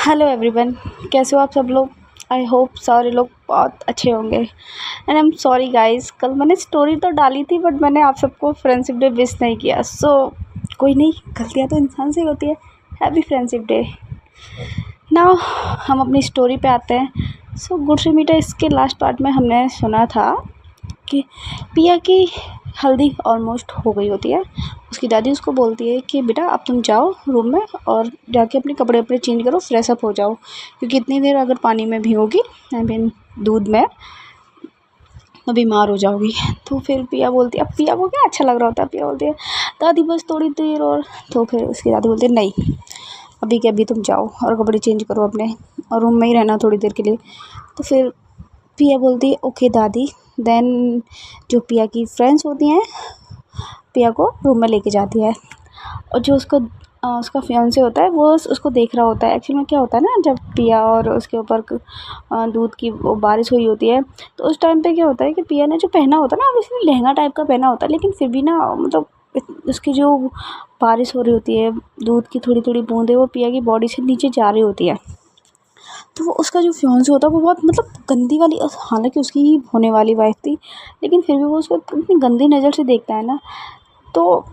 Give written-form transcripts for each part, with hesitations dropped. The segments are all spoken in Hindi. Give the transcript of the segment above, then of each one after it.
हेलो एवरीवन, कैसे हो आप सब लोग। आई होप सारे लोग बहुत अच्छे होंगे। And I am sorry guys, कल मैंने स्टोरी तो डाली थी बट मैंने आप सबको फ्रेंडशिप डे विश नहीं किया। सो कोई नहीं, गलतियाँ तो इंसान से ही होती है। Happy friendship day. नाउ हम अपनी स्टोरी पे आते हैं। सो गुड से मीठा इसके लास्ट पार्ट में हमने सुना था कि पिया की हल्दी ऑलमोस्ट हो गई होती है। उसकी दादी उसको बोलती है कि बेटा अब तुम जाओ रूम में और जाके अपने कपड़े अपने चेंज करो, फ्रेश अप हो जाओ, क्योंकि इतनी देर अगर पानी में भिगोगी आई मीन दूध में तो बीमार हो जाओगी। तो फिर पिया बोलती है, अब पिया को क्या अच्छा लग रहा होता है, पिया बोलती है दादी बस थोड़ी देर और। तो फिर उसकी दादी बोलती है नहीं, अभी के अभी तुम जाओ और कपड़े चेंज करो अपने और रूम में ही रहना थोड़ी देर के लिए। तो फिर पिया बोलती है ओके दादी। देन जो पिया की फ्रेंड्स होती हैं पिया को रूम में लेके जाती है और जो उसका फियांसे होता है वो उसको देख रहा होता है। एक्चुअली में क्या होता है ना, जब पिया और उसके ऊपर दूध की वो बारिश हुई होती है तो उस टाइम पे क्या होता है कि पिया ने जो पहना होता है ना, ऑब्वियसली लहंगा टाइप का पहना होता है, लेकिन फिर भी ना मतलब उसकी जो बारिश हो रही होती है, दूध की थोड़ी थोड़ी बूंदें वो पिया की बॉडी से नीचे जा रही होती है। तो वो उसका जो फियांसे होता है वो बहुत मतलब गंदी वाली, हालांकि उसकी ही होने वाली वाइफ थी, लेकिन फिर भी वो उसको इतनी गंदी नज़र से देखता है ना। तो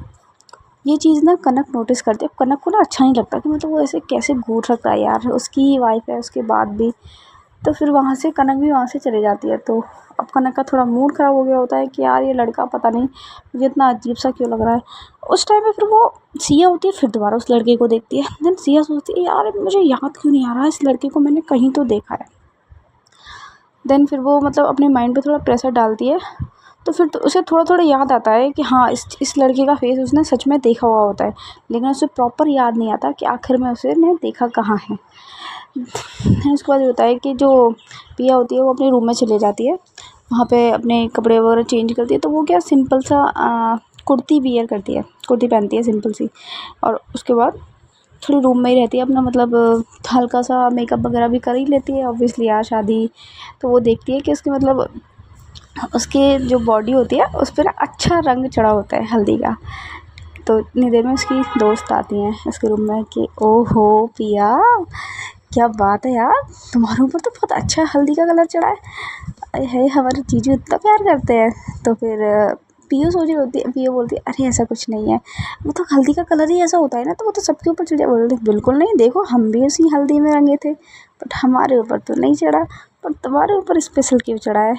ये चीज़ ना कनक नोटिस करती है। कनक को ना अच्छा नहीं लगता कि मतलब वो ऐसे कैसे घूर सकता है यार, उसकी ही वाइफ है उसके बाद भी। तो फिर वहाँ से कनक भी वहाँ से चली जाती है। तो अब कनक का थोड़ा मूड ख़राब हो गया होता है कि यार ये लड़का पता नहीं मुझे इतना अजीब सा क्यों लग रहा है। उस टाइम पे फिर वो सिया होती है, फिर दोबारा उस लड़के को देखती है। देन सिया सोचती है यार मुझे याद क्यों नहीं आ रहा है, इस लड़के को मैंने कहीं तो देखा है। देन फिर वो मतलब अपने माइंड पे थोड़ा प्रेशर डालती है। तो फिर तो उसे थोड़ा थोड़ा याद आता है कि हाँ इस लड़के का फेस उसने सच में देखा हुआ होता है, लेकिन उसे प्रॉपर याद नहीं आता कि आखिर में उसे ने देखा कहाँ है। फिर उसके बाद ये होता है कि जो पिया होती है वो अपने रूम में चले जाती है, वहाँ पे अपने कपड़े वगैरह चेंज करती है। तो वो क्या सिंपल सा कुर्ती वियर करती है, कुर्ती पहनती है सिंपल सी, और उसके बाद थोड़ी रूम में ही रहती है अपना, मतलब हल्का सा मेकअप वगैरह भी कर ही लेती है ऑब्वियसली यार शादी। तो वो देखती है कि उसके मतलब उसकी जो बॉडी होती है उस पर ना अच्छा रंग चढ़ा होता है हल्दी का। तो इतनी देर में उसकी दोस्त आती हैं उसके रूम में कि ओहो पिया क्या बात है यार, तुम्हारे ऊपर तो बहुत अच्छा हल्दी का कलर चढ़ा है, अरे है हमारे जीजू इतना प्यार करते हैं। तो फिर पियो सोच रही होती है, पियो बोलती है अरे ऐसा कुछ नहीं है, वो तो हल्दी का कलर ही ऐसा होता है ना, तो वो तो सबके ऊपर चढ़ जाए। बोलते बिल्कुल नहीं, देखो हम भी उसी हल्दी में रंगे थे बट हमारे ऊपर तो नहीं चढ़ा, पर तुम्हारे ऊपर स्पेशल क्यों चढ़ा है।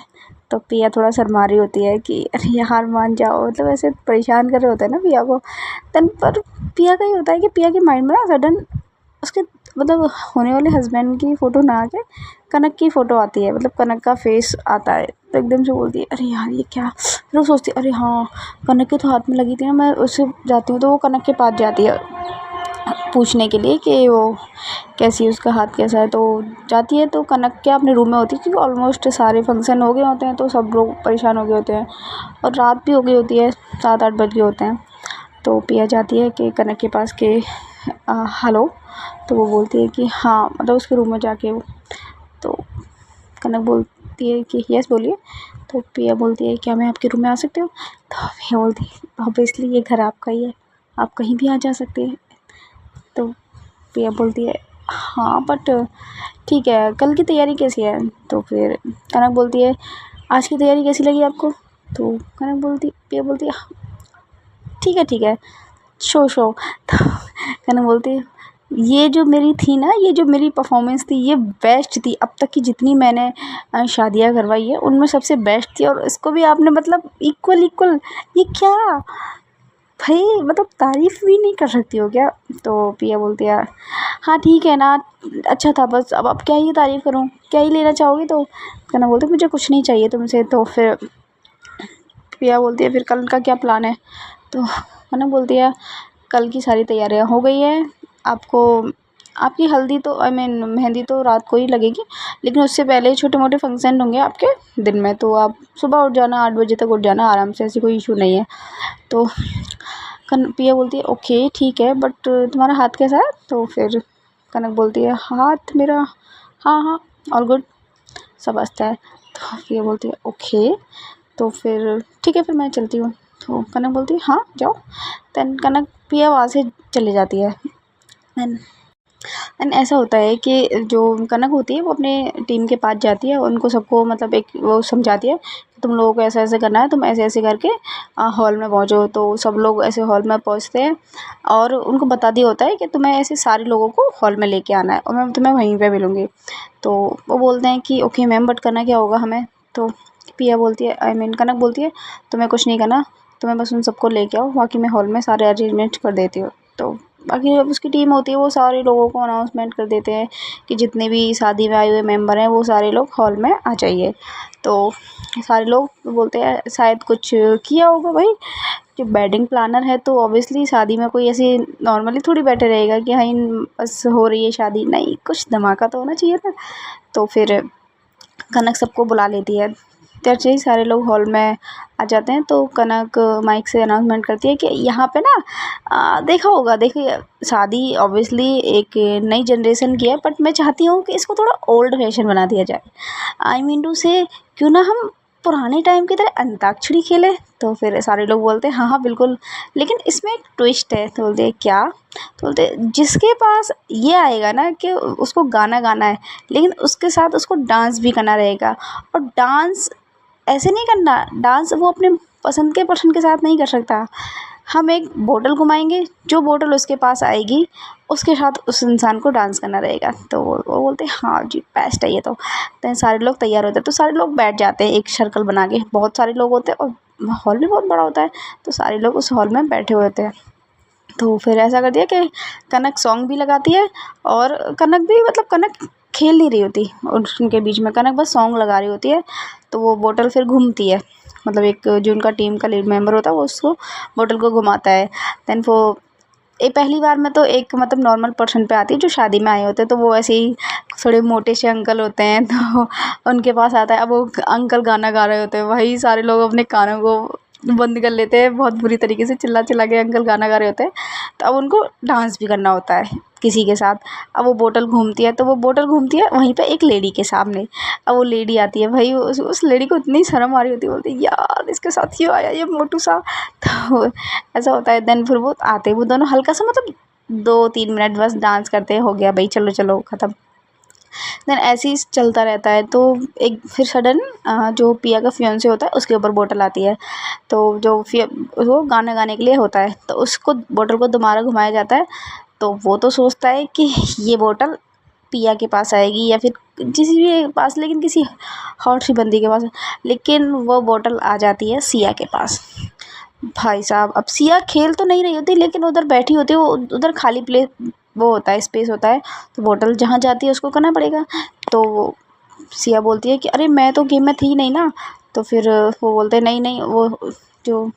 तो पिया थोड़ा शर्मा रही होती है कि अरे हार मान जाओ, मतलब ऐसे परेशान कर रहे होते हैं ना पिया को। तन पर पिया का ये होता है कि पिया के माइंड में ना सडन उसके मतलब होने वाले हस्बैंड की फ़ोटो ना आके कनक की फ़ोटो आती है, मतलब कनक का फेस आता है। तो एकदम से बोलती है अरे यार ये क्या। फिर वो सोचती है अरे हाँ कनक के तो हाथ में लगी थी ना, मैं उससे जाती हूँ। तो वो कनक के पास जाती है पूछने के लिए कि वो कैसी है, उसका हाथ कैसा है। तो जाती है तो कनक क्या अपने रूम में होती है, क्योंकि ऑलमोस्ट सारे फंक्शन हो गए होते हैं तो सब लोग परेशान हो गए होते हैं और रात भी हो गई होती है, 7-8 बज गए होते हैं। तो पिया जाती है कि कनक के पास के हेलो। तो वो बोलती है कि हाँ, मतलब उसके रूम में जाके वो, तो कनक बोलती है कि यस बोलिए। तो पिया बोलती है क्या मैं आपके रूम में आ सकती हूँ। तो पिया बोलती है ऑब्वियसली ये घर आपका ही है, आप कहीं भी आ जा सकते हैं। तो पिया बोलती है हाँ बट ठीक है, कल की तैयारी कैसी है। तो फिर कनक बोलती है आज की तैयारी कैसी लगी आपको। तो पिया बोलती है ठीक है शो। तो कनक बोलती है ये जो मेरी थी ना, ये जो मेरी परफॉर्मेंस थी ये बेस्ट थी, अब तक की जितनी मैंने शादियाँ करवाई है उनमें सबसे बेस्ट थी, और इसको भी आपने मतलब इक्वल ये क्या भाई, मतलब तारीफ़ भी नहीं कर सकती हो क्या। तो पिया बोलती है हाँ ठीक है ना, अच्छा था बस, अब क्या ही तारीफ़ करूँ, क्या ही लेना चाहोगी। तो कहना बोलते मुझे कुछ नहीं चाहिए तुमसे। तो फिर पिया बोलती है फिर कल का क्या प्लान है। तो कहना बोलती है कल की सारी तैयारियाँ हो गई है, आपको आपकी हल्दी तो आई मीन मेहंदी तो रात को ही लगेगी, लेकिन उससे पहले छोटे मोटे फंक्शन होंगे आपके दिन में, तो आप सुबह उठ जाना, 8 बजे तक उठ जाना आराम से, ऐसी कोई इशू नहीं है। तो पिया बोलती है ओके ठीक है बट तुम्हारा हाथ कैसा है। तो फिर कनक बोलती है हाथ मेरा हाँ हाँ ऑल गुड, सब अच्छा है। तो पिया बोलती है ओके, तो फिर ठीक है फिर मैं चलती हूँ। तो कनक बोलती है हाँ जाओ। देन कनक पिया वहाँ से चली जाती है। देन एंड ऐसा होता है कि जो कनक होती है वो अपने टीम के पास जाती है, उनको सबको मतलब एक वो समझाती है कि तुम लोगों को ऐसा ऐसे करना है, तुम ऐसे ऐसे करके हॉल में पहुँचो। तो सब लोग ऐसे हॉल में पहुँचते हैं और उनको बता दिया होता है कि तुम्हें ऐसे सारे लोगों को हॉल में लेके आना है और मैं तुम्हें वहीं पे मिलूँगी। तो वो बोलते हैं कि ओके मैम, बट करना क्या होगा हमें? तो पिया बोलती है, आई मीन कनक बोलती है, तुम्हें कुछ नहीं करना, तुम्हें बस उन सबको लेके आओ, बाकी मैं हॉल में सारे अरेंजमेंट कर देती हूँ। तो बाकी जब उसकी टीम होती है वो सारे लोगों को अनाउंसमेंट कर देते हैं कि जितने भी शादी में आए हुए मेंबर हैं वो सारे लोग हॉल में आ जाइए। तो सारे लोग बोलते हैं शायद कुछ किया होगा भाई, जो वेडिंग प्लानर है तो ऑब्वियसली शादी में कोई ऐसे नॉर्मली थोड़ी बैठे रहेगा कि हाँ बस हो रही है शादी, नहीं कुछ धमाका तो होना चाहिए था। तो फिर कनक सबको बुला लेती है। जैसे ही सारे लोग हॉल में आ जाते हैं तो कनक माइक से अनाउंसमेंट करती है कि यहाँ पे ना देखा होगा, देखिए शादी ऑब्वियसली एक नई जनरेशन की है, बट मैं चाहती हूँ कि इसको थोड़ा ओल्ड फैशन बना दिया जाए। आई मीन टू से क्यों ना हम पुराने टाइम की तरह अंताक्षरी खेलें? तो फिर सारे लोग बोलते हैं हाँ हाँ बिल्कुल, लेकिन इसमें एक ट्विस्ट है। तो बोलते हैं क्या? तो बोलते हैं जिसके पास ये आएगा ना कि उसको गाना गाना है, लेकिन उसके साथ उसको डांस भी करना रहेगा। और डांस ऐसे नहीं करना, डांस वो अपने पसंद के पर्सन के साथ नहीं कर सकता। हम एक बोतल घुमाएंगे, जो बोतल उसके पास आएगी उसके साथ उस इंसान को डांस करना रहेगा। तो वो बोलते हैं हाँ जी बेस्ट है ये तो सारे लोग तैयार होते हैं। तो सारे लोग बैठ जाते हैं एक सर्कल बना के, बहुत सारे लोग होते हैं और हॉल भी बहुत बड़ा होता है, तो सारे लोग उस हॉल में बैठे हुए होते हैं। तो फिर ऐसा कर दिया कि कनक सॉन्ग भी लगाती है और कनक भी मतलब कनक खेल नहीं रही होती और उनके बीच में, कनक बस सॉन्ग लगा रही होती है। तो वो बोतल फिर घूमती है, मतलब एक जो उनका टीम का लीड मेंबर होता है वो उसको बोतल को घुमाता है। देन वो पहली बार में तो एक मतलब नॉर्मल पर्सन पे आती है जो शादी में आए होते हैं, तो वो ऐसे ही थोड़े मोटे से अंकल होते हैं तो उनके पास आता है। अब वो अंकल गाना गा रहे होते हैं, वही सारे लोग अपने कानों को बंद कर लेते हैं, बहुत बुरी तरीके से चिल्ला चिल्ला के अंकल गाना गा रहे होते हैं। तो अब उनको डांस भी करना होता है किसी के साथ। अब वो बोतल घूमती है, तो वो बोतल घूमती है वहीं पे एक लेडी के सामने। अब वो लेडी आती है, भाई उस लेडी को इतनी शर्म आ रही होती है, बोलती है यार इसके साथ क्यों आया ये मोटू सा। तो ऐसा होता है। देन फिर वो आते हैं, वो दोनों हल्का सा मतलब 2-3 मिनट बस डांस करते हैं, हो गया भाई चलो चलो ख़त्म। देन ऐसे ही चलता रहता है। तो एक फिर सडन जो पिया का फियांसे होता है उसके ऊपर बोतल आती है। तो जो वो गाना गाने के लिए होता है, तो उसको बोतल को दोबारा घुमाया जाता है। तो वो तो सोचता है कि ये बोतल पिया के पास आएगी या फिर किसी भी पास, लेकिन किसी हॉट सी बंदी के पास, लेकिन वो बोतल आ जाती है सिया के पास। भाई साहब, अब सिया खेल तो नहीं रही होती, लेकिन उधर बैठी होती है, वो उधर खाली प्लेस वो होता है, स्पेस होता है, तो बोतल जहाँ जाती है उसको करना पड़ेगा। तो वो सिया बोलती है कि अरे मैं तो गेम में थी नहीं ना। तो फिर वो बोलते हैं नहीं नहीं, वो जो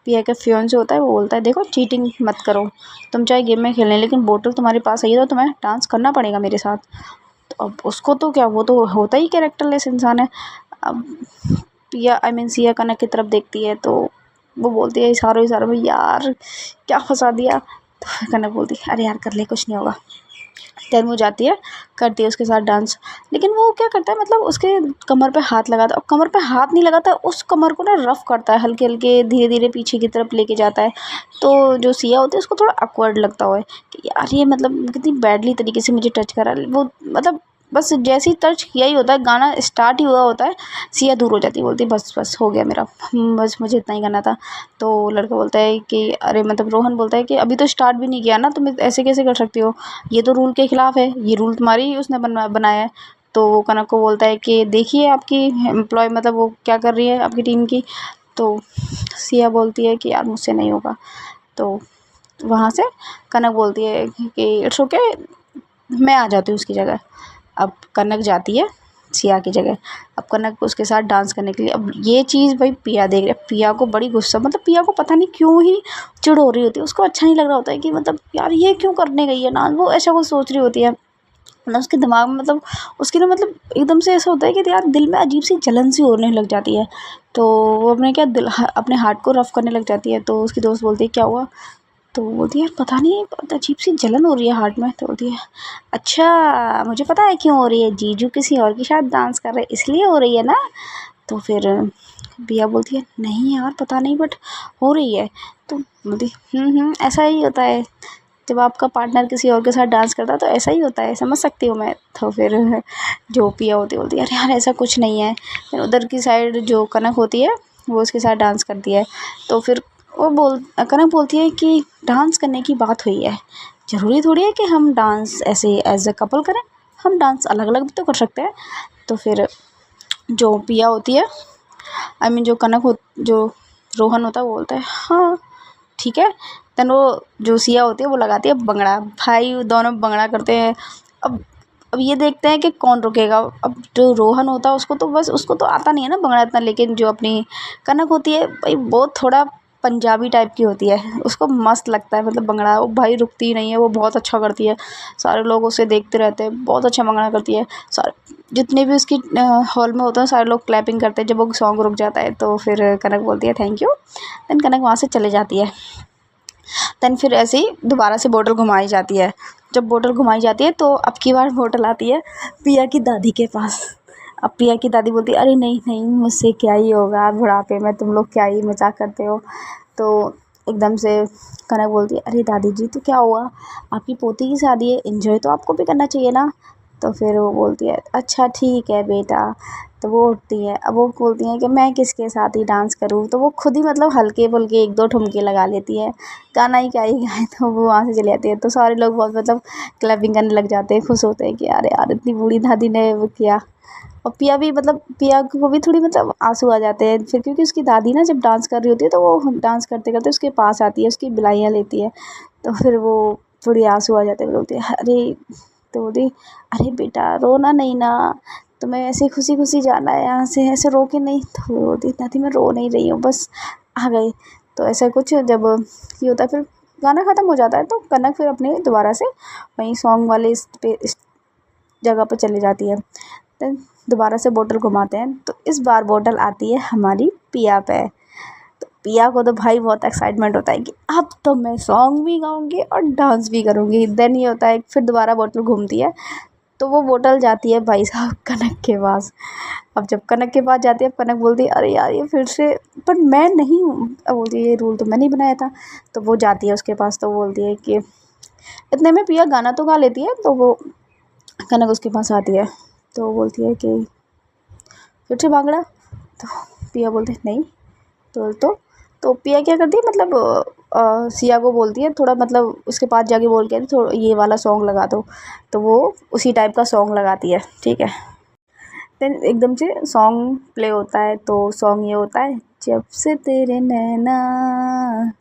पिया का फियांसे होता है वो बोलता है देखो चीटिंग मत करो, तुम चाहे गेम में खेलें लेकिन बोतल तुम्हारे पास आई है तो तुम्हें डांस करना पड़ेगा मेरे साथ। तो अब उसको तो क्या, वो तो होता ही कैरेक्टरलेस इंसान है। अब पिया आई मीन सिया कनक की तरफ देखती है तो वो बोलती है इशारों में यार क्या फंसा दिया। तो कनक बोलती है अरे यार कर ले कुछ नहीं होगा। देन वो जाती है, करती है उसके साथ डांस, लेकिन वो क्या करता है मतलब उसके कमर पे हाथ लगाता है, और कमर पे हाथ नहीं लगाता, उस कमर को ना रफ़ करता है, हल्के हल्के धीरे धीरे पीछे की तरफ लेके जाता है। तो जो सिया होती है उसको थोड़ा awkward लगता है कि यार ये मतलब कितनी बैडली तरीके से मुझे टच करा। वो मतलब बस जैसे ही टच किया ही होता है, गाना स्टार्ट ही हुआ होता है, सिया दूर हो जाती है, बोलती है बस बस हो गया मेरा, बस मुझे इतना ही करना था। तो लड़का बोलता है कि अरे मतलब रोहन बोलता है कि अभी तो स्टार्ट भी नहीं किया ना, तुम ऐसे कैसे कर सकती हो, ये तो रूल के ख़िलाफ़ है, ये रूल तुम्हारी ही उसने बनाया है। तो वो कनक को बोलता है कि देखिए आपकी एम्प्लॉय मतलब वो क्या कर रही है आपकी टीम की। तो सिया बोलती है कि यार मुझसे नहीं होगा। तो वहाँ से कनक बोलती है कि इट्स ओके, मैं आ जाती हूँ उसकी जगह। अब कनक जाती है सिया की जगह, अब कनक उसके साथ डांस करने के लिए। अब ये चीज़ भाई पिया देख रहा है, पिया को बड़ी गुस्सा, मतलब पिया को पता नहीं क्यों ही चिढ़ हो रही होती है, उसको अच्छा नहीं लग रहा होता है कि मतलब यार ये क्यों करने गई है ना, वो ऐसा कुछ सोच रही होती है ना उसके दिमाग में, मतलब उसकी ना मतलब एकदम से ऐसा होता है कि यार दिल में अजीब सी जलन सी होने लग जाती है। तो वो अपने क्या दिल अपने हार्ट को रफ़ करने लग जाती है। तो उसकी दोस्त बोलती है क्या हुआ? तो बोलती है यार पता नहीं अजीब सी जलन हो रही है हार्ट में। तो बोलती है अच्छा मुझे पता है क्यों हो रही है, जीजू किसी और के साथ डांस कर रहे हैं इसलिए हो रही है ना। तो फिर पिया बोलती है नहीं यार पता नहीं बट हो रही है। तो बोलती ऐसा ही होता है। जब आपका पार्टनर किसी और के साथ डांस करता है तो ऐसा ही होता है, समझ सकती हूँ मैं। तो फिर जो पिया होती बोलती है अरे यार ऐसा कुछ नहीं है। फिर उधर की साइड जो कनक होती है वो उसके साथ डांस करती है। तो फिर कनक बोलती है कि डांस करने की बात हुई है, ज़रूरी थोड़ी है कि हम डांस ऐसे एज अ कपल करें, हम डांस अलग अलग भी तो कर सकते हैं। तो फिर जो पिया होती है, आई मीन जो कनक हो, जो रोहन होता है वो बोलता है हाँ ठीक है। देन वो जो सिया होती है वो लगाती है बंगड़ा, भाई दोनों बंगड़ा करते हैं। अब अब ये देखते हैं कि कौन रुकेगा। अब जो रोहन होता है उसको तो बस, उसको तो आता नहीं है ना बंगड़ा इतना, लेकिन जो अपनी कनक होती है भाई वो थोड़ा पंजाबी टाइप की होती है, उसको मस्त लगता है मतलब बंगड़ा। वो भाई रुकती ही नहीं है, वो बहुत अच्छा करती है, सारे लोग उसे देखते रहते हैं, बहुत अच्छा बंगड़ा करती है। सारे जितने भी उसकी हॉल में होते हैं सारे लोग क्लैपिंग करते हैं जब वो सॉन्ग रुक जाता है। तो फिर कनक बोलती है थैंक यू। देन कनक वहाँ से चले जाती है। देन फिर ऐसे ही दोबारा से बोतल घुमाई जाती है। जब बोतल घुमाई जाती है तो अब की बार बोतल आती है पिया की दादी के पास। अब पिया की दादी बोलती है अरे नहीं नहीं मुझसे क्या ही होगा, बुढ़ापे में तुम लोग क्या ही मजाक करते हो। तो एकदम से कनक बोलती है अरे दादी जी तो क्या हुआ, आपकी पोती की शादी है, एंजॉय तो आपको भी करना चाहिए ना। तो फिर वो बोलती है अच्छा ठीक है बेटा। तो वो उठती है, अब वो बोलती हैं कि मैं किसके साथ ही डांस करूँ। तो वो खुद ही मतलब हल्के फुल्के एक दो ठुमके लगा लेती है, गाना ही क्या ही गाए। तो वो वहाँ से चली जाती है। तो सारे लोग बहुत मतलब क्लैपिंग करने लग जाते हैं, खुश होते हैं कि अरे यार इतनी बूढ़ी दादी ने वो किया। और पिया भी मतलब पिया को भी थोड़ी मतलब आंसू आ जाते हैं फिर, क्योंकि उसकी दादी ना जब डांस कर रही होती है तो वो डांस करते करते उसके पास आती है, उसकी बिलाइयाँ लेती है। तो फिर वो थोड़ी आंसू आ जाते हैं, बोलती है अरे, तो बोलती अरे बेटा रोना नहीं ना, तुम्हें ऐसे खुशी खुशी जाना है यहाँ से, ऐसे रो के नहीं। तो वो बोलती दादी मैं रो नहीं रही हूँ बस आ गई। तो ऐसा कुछ जब ये होता है फिर गाना ख़त्म हो जाता है। तो कनक फिर अपने दोबारा से वहीं सॉन्ग वाले इस जगह पर चली जाती है। देन दोबारा से बोतल घुमाते हैं तो इस बार बोतल आती है हमारी पिया पे। तो पिया को तो भाई बहुत एक्साइटमेंट होता है कि अब तो मैं सॉन्ग भी गाऊंगी और डांस भी करूंगी। देन ये होता है फिर दोबारा बोतल घूमती है तो वो बोतल जाती है भाई साहब कनक के पास। अब जब कनक के पास जाती है कनक बोलती है अरे यार ये फिर से, पर मैं नहीं हूँ। अब बोलती है ये रूल तो मैंने ही बनाया था। तो वो जाती है उसके पास तो बोलती है कि इतने में पिया गाना तो गा लेती है। तो वो कनक उसके पास आती है तो बोलती है कि फिर से भांगड़ा। तो पिया बोलते हैं नहीं। तो पिया क्या करती है मतलब सिया को बोलती है थोड़ा मतलब उसके पास जाके बोल के थोड़ा ये वाला सॉन्ग लगा दो। तो वो उसी टाइप का सॉन्ग लगाती है, ठीक है। देन एकदम से सॉन्ग प्ले होता है तो सॉन्ग ये होता है जब से तेरे नैना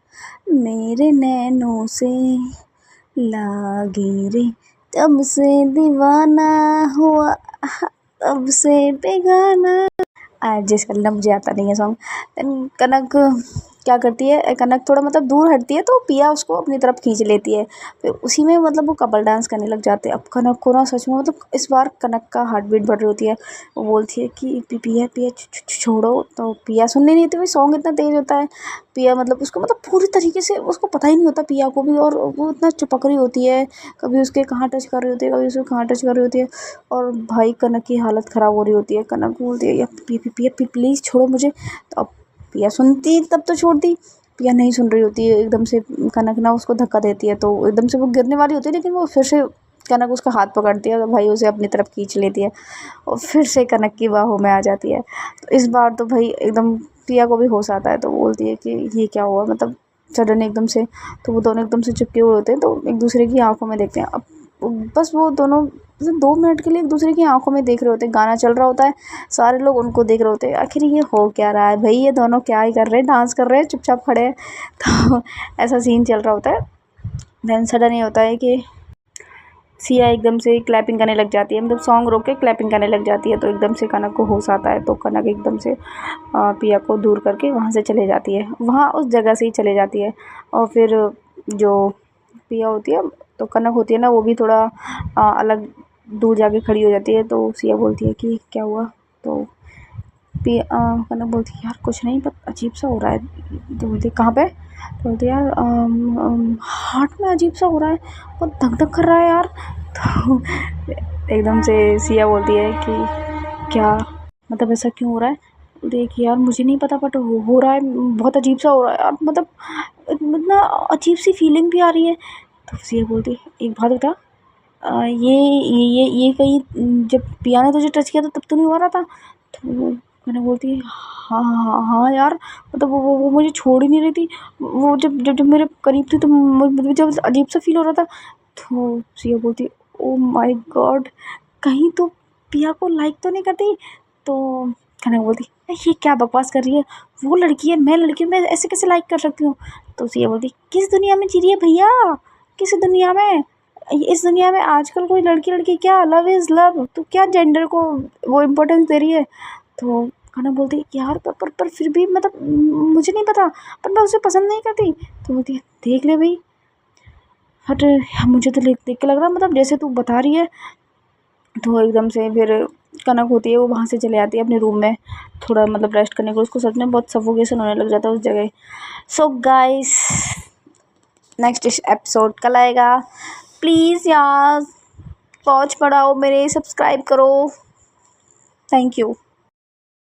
मेरे नैनों से लागे रे, तब से दीवाना हुआ तब से बेगाना। जिसका ना मुझे आता नहीं है सॉन्ग। देन कनक क्या करती है, कनक थोड़ा मतलब दूर हटती है तो पिया उसको अपनी तरफ खींच लेती है। फिर उसी में मतलब वो कपल डांस करने लग जाते हैं। अब कनक को ना सच में मतलब इस बार कनक का हार्ट बीट बढ़ रही होती है। वो बोलती है कि पिया पिया छोड़ो। तो पिया सुनने नहीं देती, सॉन्ग इतना तेज़ होता है। पिया मतलब उसको मतलब पूरी तरीके से उसको पता ही नहीं होता पिया को भी, और वो इतना चिपक रही होती है, कभी उसके कहाँ टच कर रही होती है, कभी उसके कहाँ टच कर रही होती है। और भाई कनक की हालत ख़राब हो रही होती है। कनक बोलती है यार पिया प्लीज़ छोड़ो मुझे। तो अब पिया सुनती तब तो छोड़ती, पिया नहीं सुन रही होती है। एकदम से कनक ना उसको धक्का देती है तो एकदम से वो गिरने वाली होती है, लेकिन वो फिर से कनक उसका हाथ पकड़ती है तो भाई उसे अपनी तरफ खींच लेती है और फिर से कनक की बाहों में आ जाती है। तो इस बार तो भाई एकदम पिया को भी होश आता है। तो बोलती है कि ये क्या हुआ, मतलब सडन एकदम से। तो वो दोनों एकदम से चिपके हुए होते हैं तो एक दूसरे की आंखों में देखते हैं। अब बस वो दोनों मतलब 2 मिनट के लिए एक दूसरे की आंखों में देख रहे होते हैं, गाना चल रहा होता है, सारे लोग उनको देख रहे होते हैं। आखिर ये हो क्या रहा है भाई, ये दोनों क्या ही कर रहे हैं, डांस कर रहे हैं चुपचाप खड़े हैं। तो ऐसा सीन चल रहा होता है। देन सडन ये होता है कि सिया एकदम से क्लैपिंग करने लग जाती है, मतलब सॉन्ग रोक के क्लैपिंग करने लग जाती है। तो एकदम से कनक को होश आता है तो कनक एकदम से पिया को दूर करके वहाँ से चले जाती है, वहाँ उस जगह से ही चले जाती है। और फिर जो पिया होती है तो कनक होती है ना, वो भी थोड़ा अलग दूर जाके खड़ी हो जाती है। तो सिया बोलती है कि क्या हुआ। तो कनक बोलती है यार कुछ नहीं, बस अजीब सा हो रहा है। तो बोलती है कहाँ पे। तो बोलती है यार हार्ट में अजीब सा हो रहा है, बहुत धक धक कर रहा है यार। तो एकदम से सिया बोलती है कि क्या मतलब ऐसा क्यों हो रहा है। बोलती है कि यार मुझे नहीं पता बट हो रहा है, बहुत अजीब सा हो रहा है यार, मतलब इतना अजीब सी फीलिंग भी आ रही है तो सिया बोलती एक बात बता, ये कहीं जब पिया ने तुझे टच किया था तब तो नहीं हो रहा था? तो मैंने बोलती हाँ हाँ हाँ यार, मतलब वो मुझे छोड़ ही नहीं रही थी। वो जब जब जब मेरे करीब थी तो मुझे जब अजीब सा फील हो रहा था। तो सिया बोलती ओ माय गॉड, कहीं तो पिया को लाइक तो नहीं करती? तो कहने बोलती ये क्या बकवास कर रही है, वो लड़की है, मैं लड़की हूँ, मैं ऐसे कैसे लाइक कर सकती हूँ? तो सिया बोलती किस दुनिया में जी रही है भैया, किस दुनिया में? इस दुनिया में आजकल कोई लड़की लड़की क्या, लव इज़ लव, तो क्या जेंडर को वो इम्पोर्टेंस दे रही है? तो खाना बोलती यार पर फिर भी मतलब मुझे नहीं पता, पर मैं उसे पसंद नहीं करती। तो बोलती है देख ले भाई, हट, मुझे तो देख के लग रहा मतलब जैसे तू बता रही है। तो एकदम से फिर कनक होती है, वो वहाँ से चले आती है अपने रूम में थोड़ा मतलब रेस्ट करने को। उसको सच में बहुत सफोकेशन होने लग जाता है उस जगह। सो गाइस, नेक्स्ट एपिसोड कल आएगा। प्लीज़ यार वॉच बढ़ाओ मेरे, सब्सक्राइब करो। Thank you.